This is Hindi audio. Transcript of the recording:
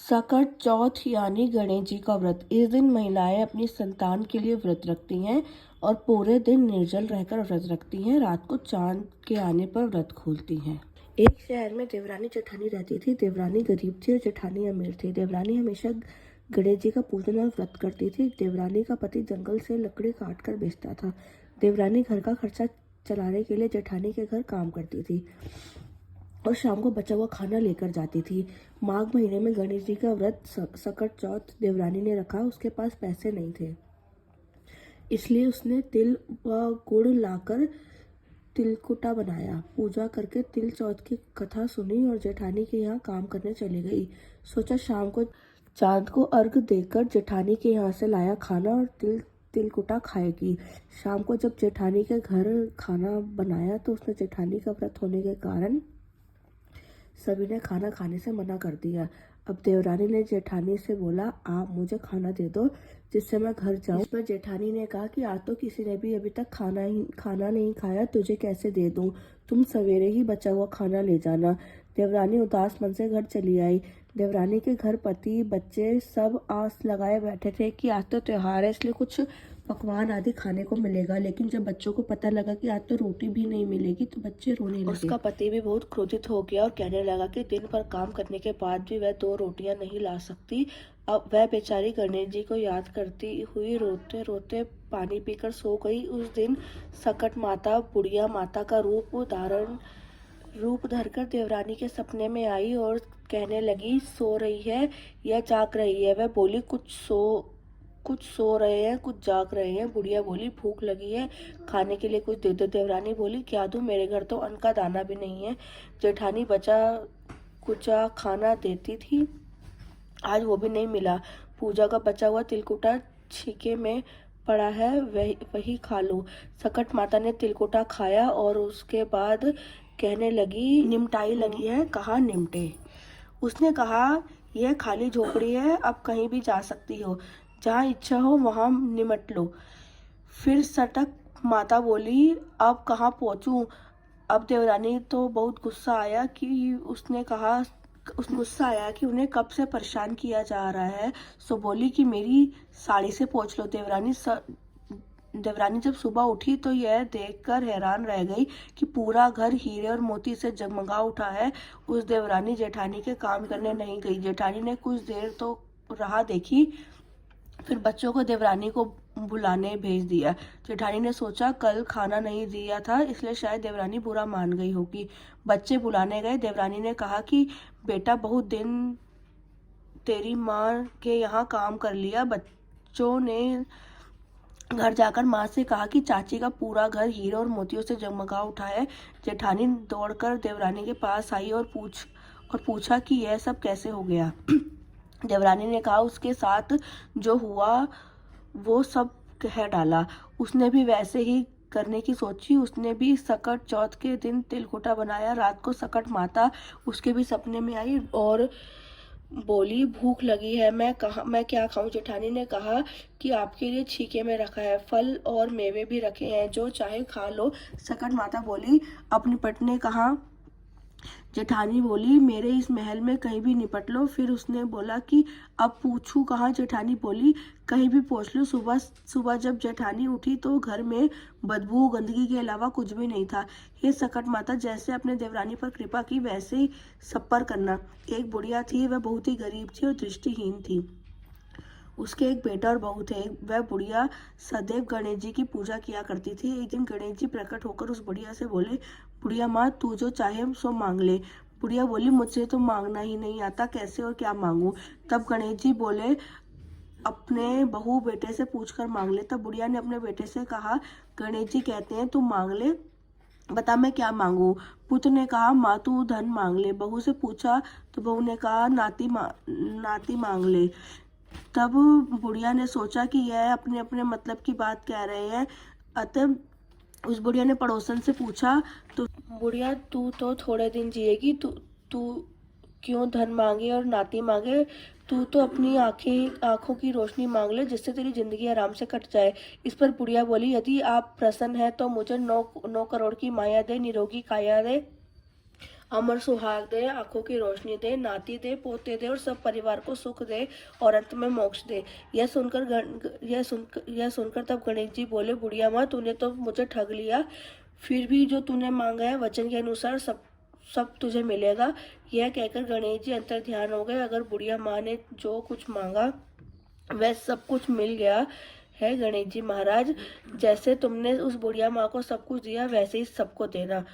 सकट चौथ यानी गणेश जी का व्रत। इस दिन महिलाएं अपनी संतान के लिए व्रत रखती हैं और पूरे दिन निर्जल रहकर व्रत रखती हैं। रात को चांद के आने पर व्रत खोलती हैं। एक शहर में देवरानी जेठानी रहती थी। देवरानी गरीब थी और जेठानी अमीर थी। देवरानी हमेशा गणेश जी का पूजन और व्रत करती थी। देवरानी का पति जंगल से लकड़ी काट कर बेचता था। देवरानी घर का खर्चा चलाने के लिए जेठानी के घर काम करती थी और शाम को बचा हुआ खाना लेकर जाती थी। माघ महीने में गणेश जी का व्रत सकट चौथ देवरानी ने रखा। उसके पास पैसे नहीं थे, इसलिए उसने तिल व गुड़ लाकर तिलकुटा बनाया। पूजा करके तिल चौथ की कथा सुनी और जेठानी के यहाँ काम करने चली गई। सोचा शाम को चांद को अर्घ देकर जेठानी के यहाँ से लाया खाना और तिलकुटा खाएगी। शाम को जब जेठानी के घर खाना बनाया तो उसने जेठानी का व्रत होने के कारण सभी ने खाना खाने से मना कर दिया। अब देवरानी ने जेठानी से बोला, आप मुझे खाना दे दो जिससे मैं घर जाऊं। इस पर जेठानी ने कहा कि आज तो किसी ने भी अभी तक खाना नहीं खाया, तुझे कैसे दे दूं? तुम सवेरे ही बचा हुआ खाना ले जाना। देवरानी उदास मन से घर चली आई। देवरानी के घर पति बच्चे सब आस लगाए बैठे थे कि आज तो त्योहार है, इसलिए कुछ पकवान आदि खाने को मिलेगा। लेकिन जब बच्चों को पता लगा कि आज तो रोटी भी नहीं मिलेगी तो बच्चे रोने लगे। उसका पति भी बहुत क्रोधित हो गया और कहने लगा कि दिन भर काम करने के बाद भी वह 2 रोटियां नहीं ला सकती। अब वह बेचारी गणेश जी को याद करती हुई रोते रोते पानी पीकर सो गई। उस दिन सकट माता बुढ़िया माता का रूप धरकर देवरानी के सपने में आई और कहने लगी, सो रही है या जाग रही है? वह बोली, कुछ सो रहे हैं, कुछ जाग रहे हैं। बुढ़िया बोली, भूख लगी है, खाने के लिए कुछ दे दो। देवरानी बोली, क्या दूं? मेरे घर तो अन्न का दाना भी नहीं है। जेठानी बचा कुचा खाना देती थी, आज वो भी नहीं मिला। पूजा का बचा हुआ तिलकुटा छीके में पड़ा है, वही खा लो। सकट माता ने तिलकुटा खाया और उसके बाद कहने लगी, निमटाई लगी है, कहाँ निमटे? उसने कहा, यह खाली झोपड़ी है, अब कहीं भी जा सकती हो, जहाँ इच्छा हो वहां निमट लो। फिर सटक माता बोली, अब कहाँ पहुंचूं? अब देवरानी तो बहुत गुस्सा आया कि उन्हें कब से परेशान किया जा रहा है। सो बोली कि मेरी साड़ी से पोंछ लो। देवरानी जब सुबह उठी तो यह देखकर हैरान रह गई कि पूरा घर हीरे और मोती से जगमगा उठा है। उस देवरानी जेठानी के काम करने नहीं गई। जेठानी ने कुछ देर तो राह देखी, फिर बच्चों को देवरानी को बुलाने भेज दिया। जेठानी ने सोचा, कल खाना नहीं दिया था इसलिए शायद देवरानी बुरा मान गई होगी। बच्चे बुलाने गए। देवरानी ने कहा कि बेटा, बहुत दिन तेरी माँ के यहाँ काम कर लिया। बच्चों ने घर जाकर माँ से कहा कि चाची का पूरा घर हीरे और मोतियों से जगमगा उठा है। जेठानी दौड़कर देवरानी के पास आई और पूछा कि यह सब कैसे हो गया। देवरानी ने कहा उसके साथ जो हुआ वो सब कह डाला। उसने भी वैसे ही करने की सोची। उसने भी सकट चौथ के दिन तिलकुटा बनाया। रात को सकट माता उसके भी सपने में आई और बोली, भूख लगी है, मैं क्या खाऊं? जेठानी ने कहा कि आपके लिए छीके में रखा है, फल और मेवे भी रखे हैं, जो चाहे खा लो। सकट माता बोली, अब निपटने कहाँ? जेठानी बोली, मेरे इस महल में कहीं भी निपट लो। फिर उसने बोला कि अब पूछूं कहाँ? जेठानी बोली, कहीं भी पूछ लो। सुबह जब जेठानी उठी तो घर में बदबू गंदगी के अलावा कुछ भी नहीं था। हे सकट माता, जैसे अपने देवरानी पर कृपा की वैसे ही सब पर करना। एक बुढ़िया थी, वह बहुत ही गरीब थी और दृष्टिहीन थी। उसके एक बेटा और बहू थे। वह बुढ़िया सदैव गणेश जी की पूजा किया करती थी। एक दिन गणेश जी प्रकट होकर उस बुढ़िया से बोले, बुढ़िया माँ, तू जो चाहे सो मांग ले। बुढ़िया बोली, मुझसे तो मांगना ही नहीं आता, कैसे और क्या मांगू? तब गणेश जी बोले, अपने बहू बेटे से पूछकर मांग ले। तब बुढ़िया ने अपने बेटे से कहा, गणेश जी कहते हैं तू मांग ले, बता मैं क्या मांगू? पुत्र ने कहा, माँ तू धन मांग ले। बहू से पूछा तो बहू ने कहा, नाती मांग ले। तब बुढ़िया ने सोचा कि यह अपने अपने मतलब की बात कह रहे हैं। अतः उस बुढ़िया ने पड़ोसन से पूछा, तो बुढ़िया, तू तो थोड़े दिन जिएगी, तू क्यों धन मांगे और नाती मांगे? तू तो अपनी आंखों की रोशनी मांग ले, जिससे तेरी जिंदगी आराम से कट जाए। इस पर बुढ़िया बोली, यदि आप प्रसन्न हैं तो मुझे 9 करोड़ की माया दे, निरोगी काया दे अमर सुहाग दे, आंखों की रोशनी दे, नाती दे, पोते दे और सब परिवार को सुख दे और अंत में मोक्ष दे। यह सुनकर तब गणेश जी बोले, बुढ़िया माँ, तूने तो मुझे ठग लिया। फिर भी जो तूने मांगा है वचन के अनुसार सब सब तुझे मिलेगा। यह कहकर गणेश जी अंतर ध्यान हो गए। अगर बुढ़िया माँ ने जो कुछ मांगा वह सब कुछ मिल गया है गणेश जी महाराज। जैसे तुमने उस बुढ़िया माँ को सब कुछ दिया वैसे ही सबको देना।